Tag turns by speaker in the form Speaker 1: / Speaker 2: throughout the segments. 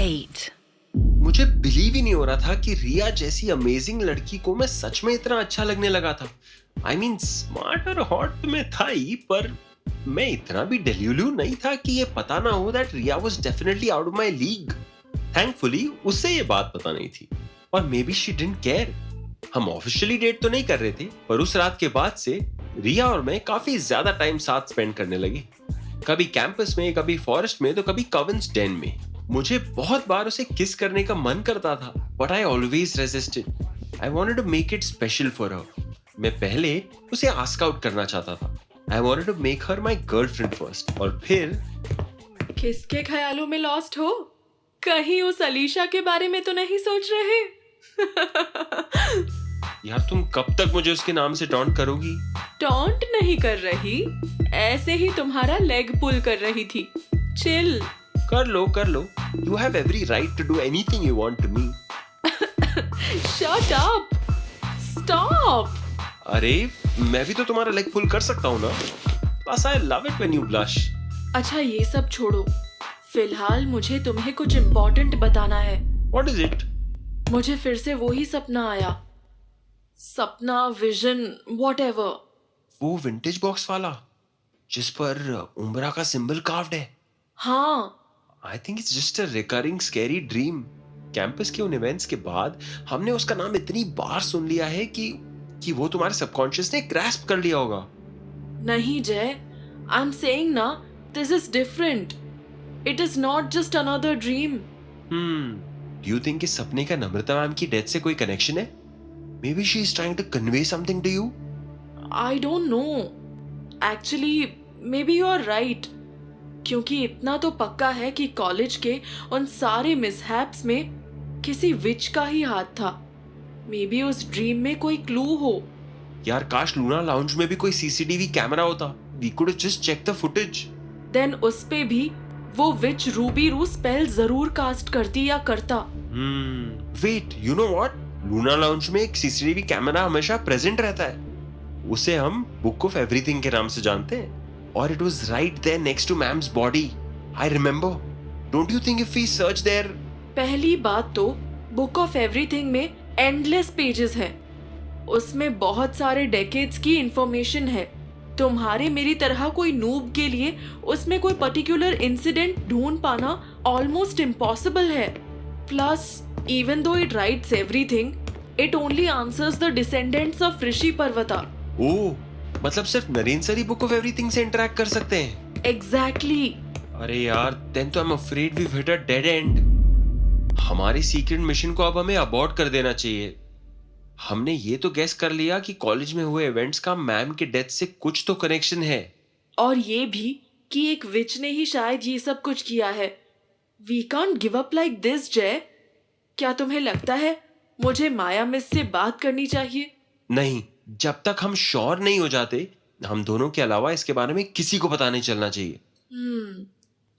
Speaker 1: hate.
Speaker 2: मुझे believe ही नहीं हो रहा था कि रिया जैसी अमेजिंग लड़की को मैं सच में इतना अच्छा लगने लगा था. I mean, स्मार्ट और हॉट में था ही, पर मैं इतना भी डेल्यूलू नहीं था कि ये पता ना हो that Riya was definitely out of my league. Thankfully, उसे ये बात पता नहीं थी. और maybe she didn't care. हम ऑफिशियली डेट तो नहीं कर रहे थे, पर उस रात के बाद से रिया और मैं काफी ज्यादा टाइम साथ स्पेंड करने लगे. कभी कैंपस में, कभी फॉरेस्ट में, तो कभी कविंस डेन में. मुझे बहुत बार उसे किस करने का मन करता था, but I always resisted. I wanted to make it special for her. मैं पहले उसे आस्क आउट करना चाहता था. I wanted to make her my girlfriend first, और फिर
Speaker 3: किसके ख्यालों में लॉस्ट हो? कहीं उस अलीशा के बारे में तो नहीं सोच रहे?
Speaker 2: यार, तुम कब तक मुझे उसके नाम से टॉन्ट करोगी?
Speaker 3: टॉन्ट नहीं कर रही, ऐसे ही तुम्हारा लेग पुल कर रही थी. चिल.
Speaker 2: कर लो. You have every right to do anything you want to me.
Speaker 3: Shut up. Stop.
Speaker 2: अरे, मैं भी तो तुम्हारा लेग पुल कर सकता हूँ ना. Plus I love it when you blush.
Speaker 3: अच्छा, ये सब छोड़ो. फिलहाल मुझे तुम्हें कुछ इम्पोर्टेंट बताना है.
Speaker 2: What is it?
Speaker 3: मुझे फिर से वही सपना आया. सपना, विजन, whatever.
Speaker 2: वो विंटेज बॉक्स वाला जिस पर उम्रा का सिंबल कार्व्ड है.
Speaker 3: हाँ.
Speaker 2: I think it's just a recurring scary dream. Campus के उन इवेंट्स के बाद हमने उसका नाम इतनी बार सुन लिया है कि वो तुम्हारे सबकॉन्शियस ने ग्रैस्प कर लिया होगा.
Speaker 3: नहीं जय, आई एम सेइंग ना, this is different. It is not just another dream.
Speaker 2: Do you think इस सपने का नम्रता मैम की डेथ से कोई कनेक्शन है? Maybe she is trying to convey something to you?
Speaker 3: I don't know. Actually maybe you are right. क्योंकि इतना तो पक्का है कि कॉलेज के उन सारे मिसहैप्स में किसी विच का ही हाथ था. मे बी उस ड्रीम में कोई क्लू हो.
Speaker 2: यार, काश लूना लाउंज में भी कोई सीसीटीवी कैमरा होता. We could have just checked the footage.
Speaker 3: Then उस पे भी वो विच रूबी रू स्पेल जरूर कास्ट करती या करता.
Speaker 2: Wait, you know what? Luna lounge में एक सीसीटीवी कैमरा हमेशा प्रेजेंट रहता है. उसे हम बुक ऑफ एवरीथिंग के नाम से जानते हैं. और it was right there next to ma'am's body. I remember. Don't you think if we search there?
Speaker 3: पहली बात तो बुक ऑफ एवरीथिंग में एंडलेस पेजेस हैं. उसमें बहुत सारे डेकेड्स की इंफॉर्मेशन है. तुम्हारे मेरी तरह कोई नूब के लिए उसमें कोई पर्टिकुलर इंसिडेंट ढूंढ पाना ऑलमोस्ट इम्पॉसिबल है. Plus even though it writes everything, it only answers the descendants of Rishi Parvata.
Speaker 2: Oh, मतलब सिर्फ नरेन सर ही बुक ऑफ एवरीथिंग से इंटरेक्ट कर सकते हैं.
Speaker 3: एग्जैक्टली.
Speaker 2: अरे यार, then तो I'm afraid we've hit a dead end. हमारे सीक्रेट मिशन को अब हमें अबॉर्ट कर देना चाहिए. हमने ये तो गेस कर लिया कि कॉलेज में हुए इवेंट्स का मैम के डेथ से कुछ तो कनेक्शन है.
Speaker 3: और ये भी कि एक विच ने ही शायद ये सब कुछ किया है. We can't give up like this Jay. क्या तुम्हें लगता है मुझे माया मिस से बात करनी चाहिए?
Speaker 2: नहीं, जब तक हम श्योर नहीं हो जाते, हम दोनों के अलावा इसके बारे में किसी को पता नहीं चलना चाहिए.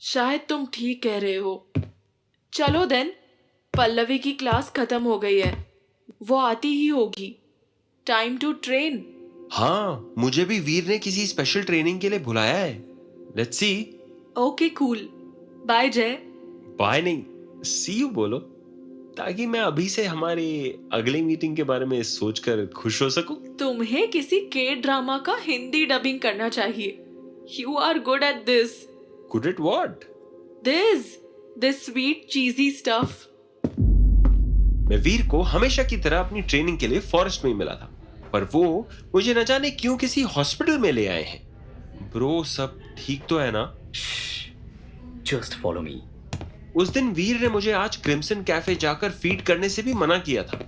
Speaker 3: शायद तुम ठीक कह रहे हो. चलो देन, पल्लवी की क्लास खत्म हो गई है. वो आती ही होगी. Time to train.
Speaker 2: हाँ, मुझे भी वीर ने किसी स्पेशल ट्रेनिंग के लिए बुलाया है. Let's see.
Speaker 3: Okay cool. Bye Jay.
Speaker 2: Bye नहीं, सी यू बोलो, ताकि मैं अभी से हमारे अगले मीटिंग के बारे में सोचकर खुश हो सकूं.
Speaker 3: तुम्हें किसी के ड्रामा का हिंदी डबिंग करना चाहिए. You are good at this.
Speaker 2: Good at what?
Speaker 3: This sweet cheesy stuff.
Speaker 2: मैं वीर को हमेशा की तरह अपनी ट्रेनिंग के लिए फॉरेस्ट में ही मिला था, पर वो मुझे न जाने क्यों किसी हॉस्पिटल में ले आए हैं. ब्रो, सब ठीक तो है ना?
Speaker 4: Just follow me.
Speaker 2: उस दिन वीर ने मुझे आज क्रिम्सन कैफे जाकर फीड करने से भी मना किया था.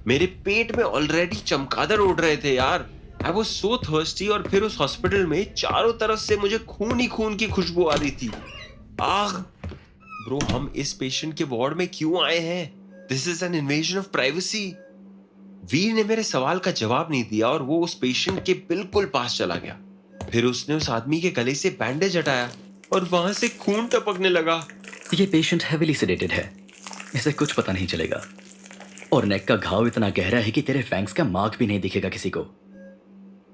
Speaker 2: मेरे पेट में ऑलरेडी चमगादड़ उड़ रहे थे यार. I was so thirsty. और फिर उस हॉस्पिटल में चारों तरफ से मुझे खून ही खून की खुशबू आ रही थी. आह ब्रो, हम इस पेशेंट के वार्ड में क्यों आए हैं? This is an invasion of privacy. Veer ने मेरे सवाल का जवाब नहीं दिया और वो उस पेशेंट के बिल्कुल पास चला गया. फिर उसने उस आदमी के गले से बैंडेज हटाया और वहां से खून टपकने लगा.
Speaker 4: ये पेशेंट हेविली सेडेटेड है. इसे कुछ पता नहीं चलेगा. और नेक का घाव इतना गहरा है कि तेरे फैंक्स का मार्क भी नहीं दिखेगा किसी को.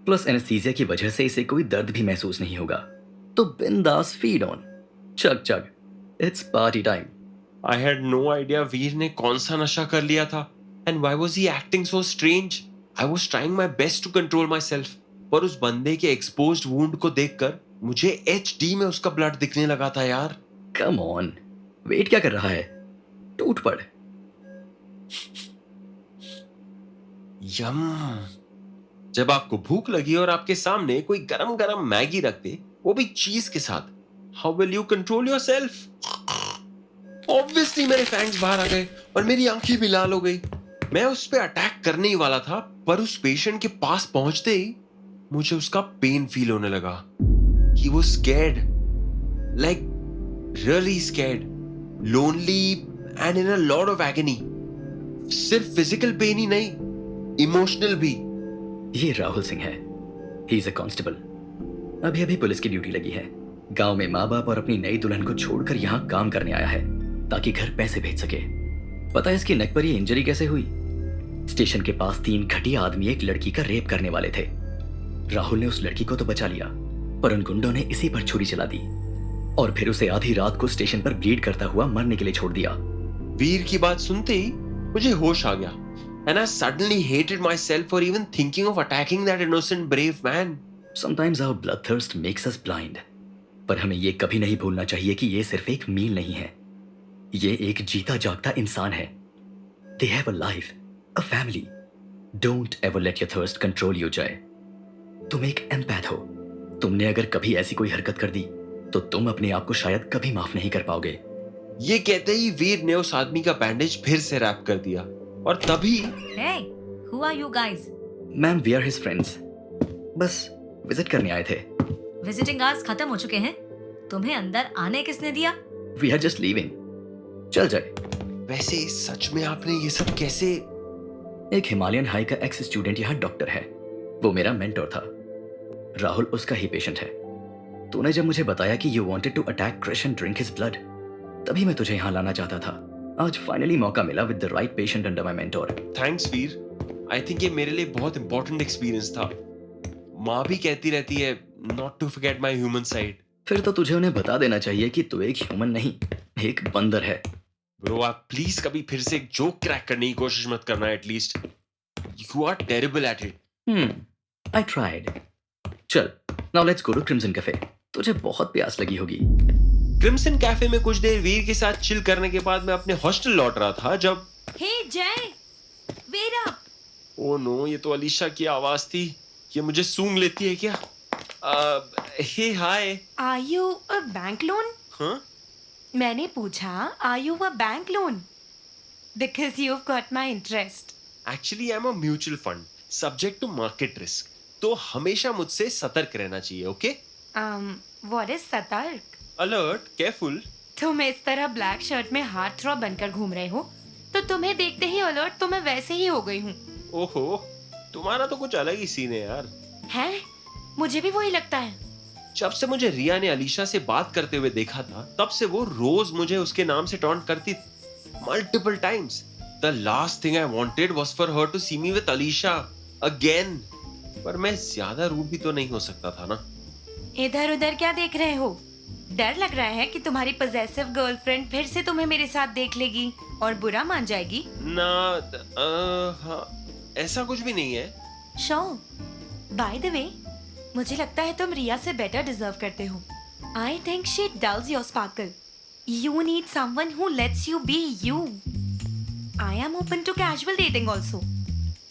Speaker 4: प्लस एनेस्थीसिया की वजह से इसे कोई दर्द भी महसूस नहीं होगा. तो बिंदास feed on. Chug chug, it's party time.
Speaker 2: I had no idea Veer ने कौन सा नशा कर लिया था and why was he acting so strange? I was trying my best to control myself. पर उस बंदे के exposed wound को देखकर मुझे HD में उसका ब्लड दिखने लगा था यार.
Speaker 4: कम ऑन, वेट क्या कर रहा है? टूट पड़।
Speaker 2: यम. जब आपको भूख लगी और आपके सामने कोई गरम गरम मैगी रख दे, वो भी चीज के साथ, how will you control yourself? Obviously मेरे फैंग्स बाहर आ गए और मेरी आंखें भी लाल हो गई. मैं उस पे अटैक करने ही वाला था, पर उस पेशेंट के पास पहुंचते ही मुझे उसका पेन फील होने लगा. He was scared, like really scared, lonely and in a lot of agony. सिर्फ फिजिकल पेन ही नहीं, इमोशनल भी.
Speaker 4: ये राहुल सिंह है, ही इज अ कांस्टेबल. अभी अभी पुलिस की ड्यूटी लगी है. गांव में माँ बाप और अपनी नई दुल्हन को छोड़कर यहाँ काम करने आया है ताकि घर पैसे भेज सके. पता है इसकी नेक पर ये इंजरी कैसे हुई? स्टेशन के पास 3 घटिया आदमी एक लड़की का रेप करने वाले थे. राहुल ने उस लड़की को तो बचा लिया, पर उन गुंडों ने इसी पर छुरी चला दी और फिर उसे आधी रात को स्टेशन पर ब्लीड करता हुआ मरने के लिए छोड़ दिया.
Speaker 2: वीर की बात सुनते ही मुझे होश आ गया and I suddenly hated myself for even thinking of attacking that innocent brave man.
Speaker 4: Sometimes our bloodthirst makes us blind. पर हमें ये कभी नहीं भूलना चाहिए कि ये सिर्फ एक मील नहीं है, ये एक जीता जागता इंसान है. They have a life, a family. Don't ever let your thirst control you, जय. तुम एक एम्पैथ हो. तुमने अगर कभी ऐसी कोई हरकत कर दी तो तुम अपने आप को शायद कभी माफ नहीं कर पाओगे.
Speaker 2: ये कहते ही वीर ने उस आदमी का बैंडेज फिर से रैप कर दिया और तभी
Speaker 1: Hey, who are you guys?
Speaker 4: Ma'am, we are his friends. बस विजिट करने आए थे.
Speaker 1: Visiting hours खत्म हो चुके हैं. तुम्हें अंदर आने किसने दिया?
Speaker 4: We are just leaving. चल जाए.
Speaker 2: वैसे सच में आपने ये सब कैसे?
Speaker 4: एक हिमालयन हाई का एक्स स्टूडेंट यहाँ डॉक्टर है. वो मेरा मेंटोर था. राहुल उसका ही पेशेंट है. तूने जब मुझे बताया कि you wanted to attack Krish and drink his blood, तभी मैं तुझे यहाँ लाना चाहता था. आज फाइनली मौका मिला with the right patient under my mentor.
Speaker 2: Thanks Veer. I think ये मेरे लिए बहुत इंपॉर्टेंट एक्सपीरियंस था. माँ भी कहती रहती है not to forget my human side.
Speaker 4: फिर तो तुझे उन्हें बता देना चाहिए कि तू एक ह्यूमन नहीं, एक बंदर है.
Speaker 2: ब्रो, आप प्लीज कभी फिर से एक जोक क्रैक करने की कोशिश मत करना. At least you are terrible at it.
Speaker 4: I tried. चल, now let's go to Crimson Cafe. तुझे बहुत प्यास लगी होगी.
Speaker 2: क्रिम्सन कैफे में कुछ देर वीर के साथ चिल करने के बाद मैं अपने हॉस्टल लौट रहा था जब
Speaker 1: Hey Jay, wait up.
Speaker 2: Oh no, ये तो अलीशा की आवाज थी. ये मुझे सूंघ लेती है क्या? हे हाय.
Speaker 5: Are you a bank loan?
Speaker 2: हाँ?
Speaker 5: मैंने पूछा Are you a bank loan? Because you've got my interest.
Speaker 2: Actually I am a mutual fund subject to market risk. तो हमेशा मुझसे सतर्क रहना चाहिए. ओके?
Speaker 5: What is सतर्क?
Speaker 2: Alert, careful.
Speaker 5: तुम इस तरह ब्लैक शर्ट में हार्ट थ्रॉब बनकर घूम रहे हो, तो तुम्हें देखते ही अलर्ट तो मैं वैसे ही हो गई हूँ.
Speaker 2: ओहो, तुम्हारा तो कुछ अलग ही सीन है यार.
Speaker 5: हैं? मुझे भी वही लगता है.
Speaker 2: जब से मुझे रिया ने अलीशा से बात करते हुए देखा था, तब से वो रोज मुझे उसके नाम से टॉन्ट करती multiple times. The last thing I wanted was for her to see me with Alisha again. पर मैं ज्यादा रूड भी तो नहीं हो सकता था ना.
Speaker 5: इधर उधर क्या देख रहे हो? डर लग रहा है कि तुम्हारी पजेसिव गर्लफ्रेंड फिर से तुम्हें मेरे साथ देख लेगी और बुरा मान जाएगी?
Speaker 2: ना, हाँ, ऐसा कुछ भी नहीं है.
Speaker 5: शो, बाय द वे, मुझे लगता है तुम रिया से बेटर डिजर्व करते हो. I think she dulls your sparkle. You need someone who lets you be you. I am open to casual dating also.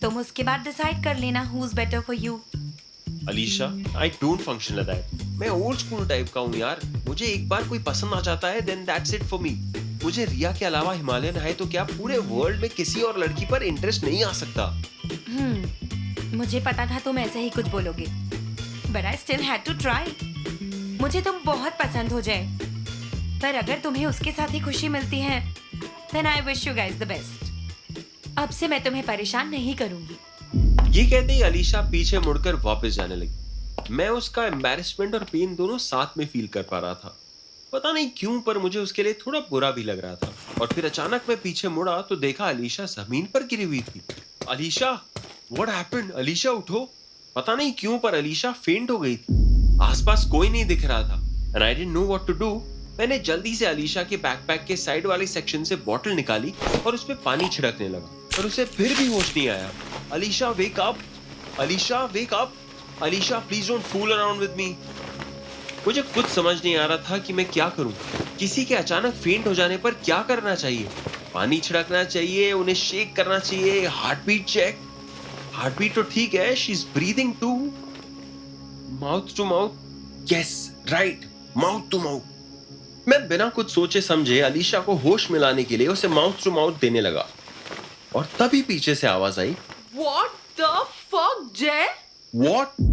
Speaker 5: तुम उसके बाद डिसाइड कर लेना who is better for you.
Speaker 2: Alisha, I don't function like that. मैं old school type का हूँ यार. मुझे एक बार कोई पसंद आ जाता है, then that's it for me. मुझे रिया के अलावा हिमालयन है तो क्या पूरे वर्ल्ड में किसी और लड़की पर इंटरेस्ट नहीं आ सकता.
Speaker 5: मुझे पता था तुम ऐसे ही कुछ बोलोगे, but I still had to try. मुझे तुम बहुत पसंद हो जाए, पर अगर तुम्हें उसके साथ ही खुशी मिलती है, then I wish you guys the best. अब से मैं तुम्हें परेशान नहीं करूंगी.
Speaker 2: ये कहते ही अलीशा पीछे मुड़कर वापस जाने लगी. मैं उसका एम्बैरेसमेंट और पेन दोनों साथ में फील कर पा रहा था. पता नहीं क्यों, पर मुझे उसके लिए थोड़ा बुरा भी लग रहा था. और फिर अचानक मैं पीछे मुड़ा तो देखा अलीशा जमीन पर गिरी हुई थी. Alisha, what happened? अलीशा उठो. पता नहीं क्यों, पर अलीशा फेंट हो गई थी. आसपास कोई नहीं दिख रहा था and I didn't know what to do. मैंने जल्दी से अलीशा के बैकपैक के साइड वाले सेक्शन से बॉटल निकाली और उस पे पानी छिड़कने लगा, पर उसे फिर भी होश नहीं आया। Alisha wake up, Alisha wake up, Alisha please don't fool around with me. मुझे कुछ समझ नहीं आ रहा था कि मैं क्या करूं। किसी के अचानक फेंट हो जाने पर क्या करना चाहिए? पानी छिड़कना चाहिए, उन्हें शेक करना चाहिए, heartbeat check. Heartbeat तो ठीक है, she is breathing too. Mouth to mouth, yes right, mouth to mouth. मैं बिना कुछ सोचे समझे अलीशा को होश मिलाने के लिए उसे माउथ टू माउथ देने लगा, और तभी पीछे से आवाज आई,
Speaker 3: What the fuck, जय?
Speaker 2: व्हाट?